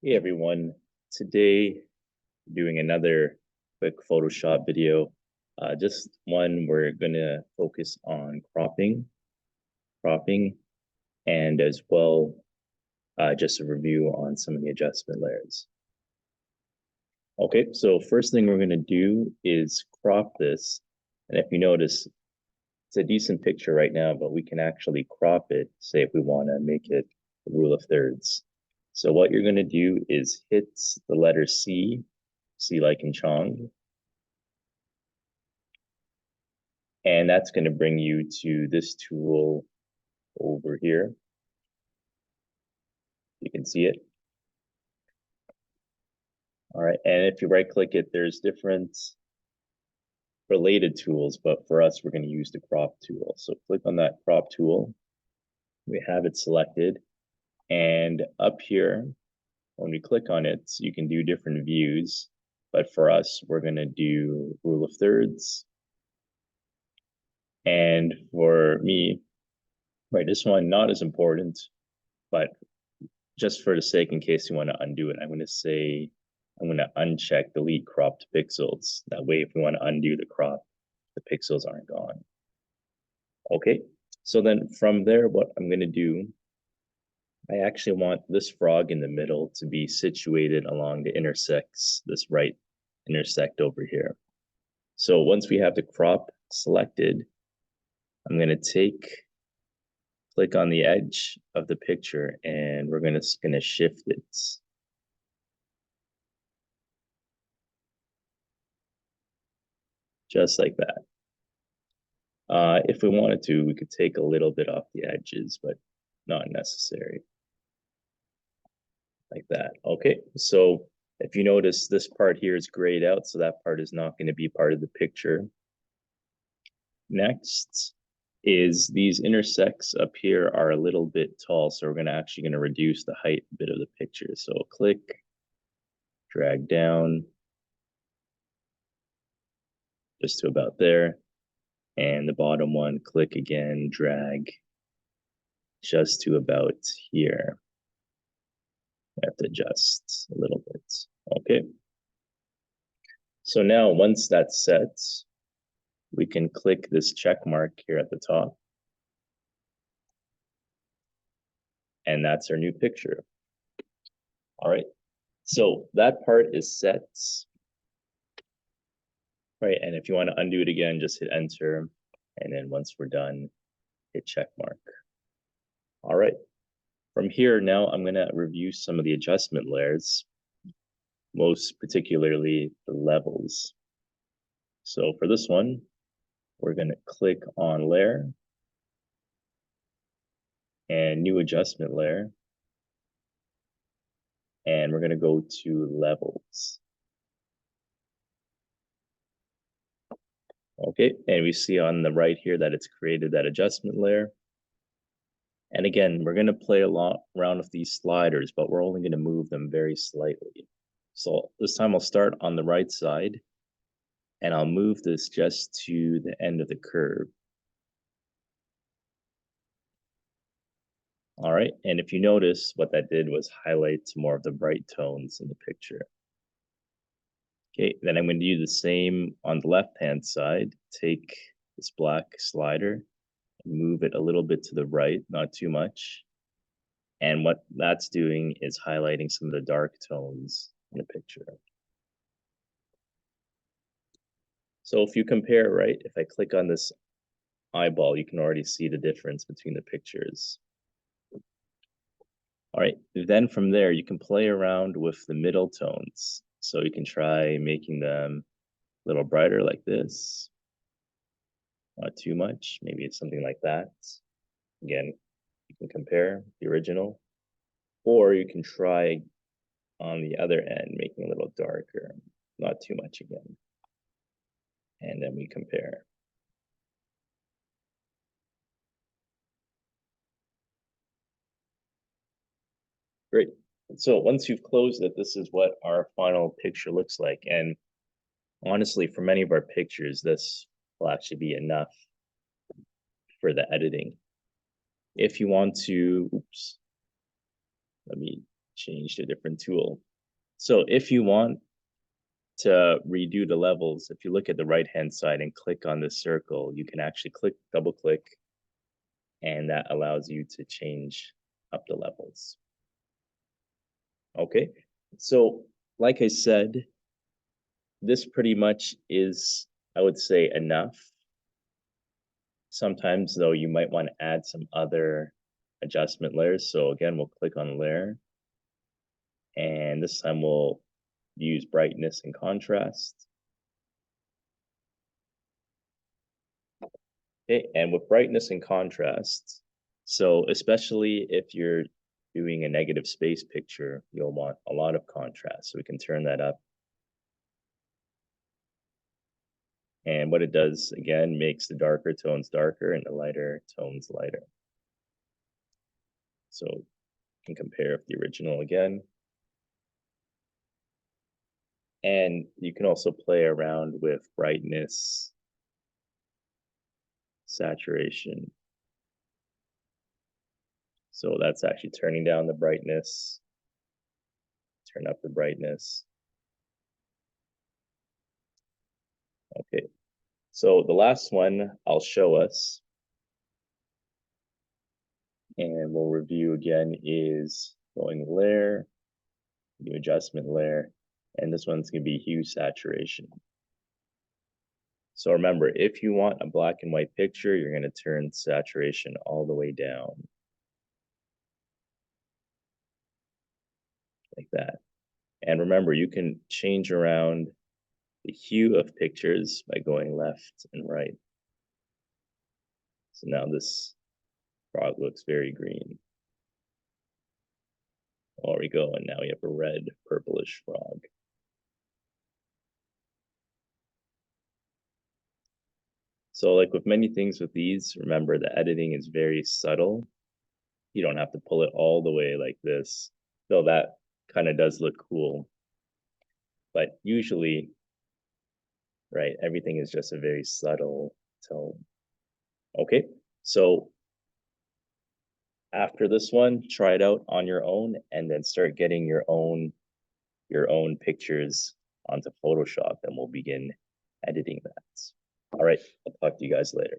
Hey everyone, today doing another quick Photoshop video. Just one we're gonna focus on cropping, and as well just a review on some of the adjustment layers. Okay, so first thing we're gonna do is crop this, and if you notice, it's a decent picture right now, but we can actually crop it, say if we want to make it a rule of thirds. So what you're gonna do is hit the letter C like in Chong. And that's going to bring you to this tool over here. You can see it. All right, and if you right click it, there's different related tools, but for us, we're going to use the crop tool. So click on that crop tool. We have it selected. And up here, when we click on it, you can do different views. But for us, we're going to do rule of thirds. And for me, right, this one, not as important, but just for the sake, in case you want to undo it, I'm going to uncheck delete cropped pixels. That way, if we want to undo the crop, the pixels aren't gone. Okay, so then from there, what I'm going to do, I actually want this frog in the middle to be situated along the this right intersect over here. So once we have the crop selected, I'm going to click on the edge of the picture, and we're going to shift it. Just like that. If we wanted to, we could take a little bit off the edges, but not necessary. Like that. Okay, so if you notice, this part here is grayed out, so that part is not going to be part of the picture. Next is these intersects up here are a little bit tall, so we're actually going to reduce the height a bit of the picture. So click, drag down just to about there. And the bottom one, click again, drag just to about here. I have to adjust a little bit. Okay. So now once that's set, we can click this check mark here at the top. And that's our new picture. All right. So that part is set. Right. And if you want to undo it again, just hit enter. And then once we're done, hit check mark. All right. From here, now I'm going to review some of the adjustment layers, most particularly the levels. So for this one, we're going to click on layer and new adjustment layer. And we're going to go to levels. Okay, and we see on the right here that it's created that adjustment layer. And again, we're going to play a lot around with these sliders, but we're only going to move them very slightly. So this time I'll start on the right side, and I'll move this just to the end of the curve. All right, and if you notice, what that did was highlight more of the bright tones in the picture. Okay, then I'm going to do the same on the left-hand side. Take this black slider, move it a little bit to the right, not too much. And what that's doing is highlighting some of the dark tones in the picture. So if you compare, right, if I click on this eyeball, you can already see the difference between the pictures. All right, then from there, you can play around with the middle tones. So you can try making them a little brighter like this. Not too much, maybe it's something like that. Again, you can compare the original, or you can try on the other end, making it a little darker, not too much again. And then we compare. Great. So once you've closed it, this is what our final picture looks like. And honestly, for many of our pictures, this will actually be enough for the editing. If you want to, let me change to a different tool. So if you want to redo the levels, if you look at the right-hand side and click on this circle, you can actually double click, and that allows you to change up the levels. Okay, so like I said, this pretty much is, I would say, enough. Sometimes though, you might want to add some other adjustment layers. So again, we'll click on layer, and this time we'll use brightness and contrast. Okay, and with brightness and contrast, so especially if you're doing a negative space picture, you'll want a lot of contrast. So we can turn that up. And what it does, again, makes the darker tones darker and the lighter tones lighter. So you can compare with the original again. And you can also play around with brightness, saturation. So that's actually turning down the brightness, turn up the brightness. Okay, so the last one I'll show us, and we'll review again, is going layer, new adjustment layer, and this one's gonna be hue saturation. So remember, if you want a black and white picture, you're gonna turn saturation all the way down. Like that. And remember, you can change around the hue of pictures by going left and right. So now this frog looks very green. There we go, and now we have a red, purplish frog. So like with many things with these, remember the editing is very subtle. You don't have to pull it all the way like this, though that kind of does look cool. But usually, right, everything is just a very subtle tone. Okay, so after this one, try it out on your own and then start getting your own pictures onto Photoshop, and we'll begin editing that. All right, I'll talk to you guys later.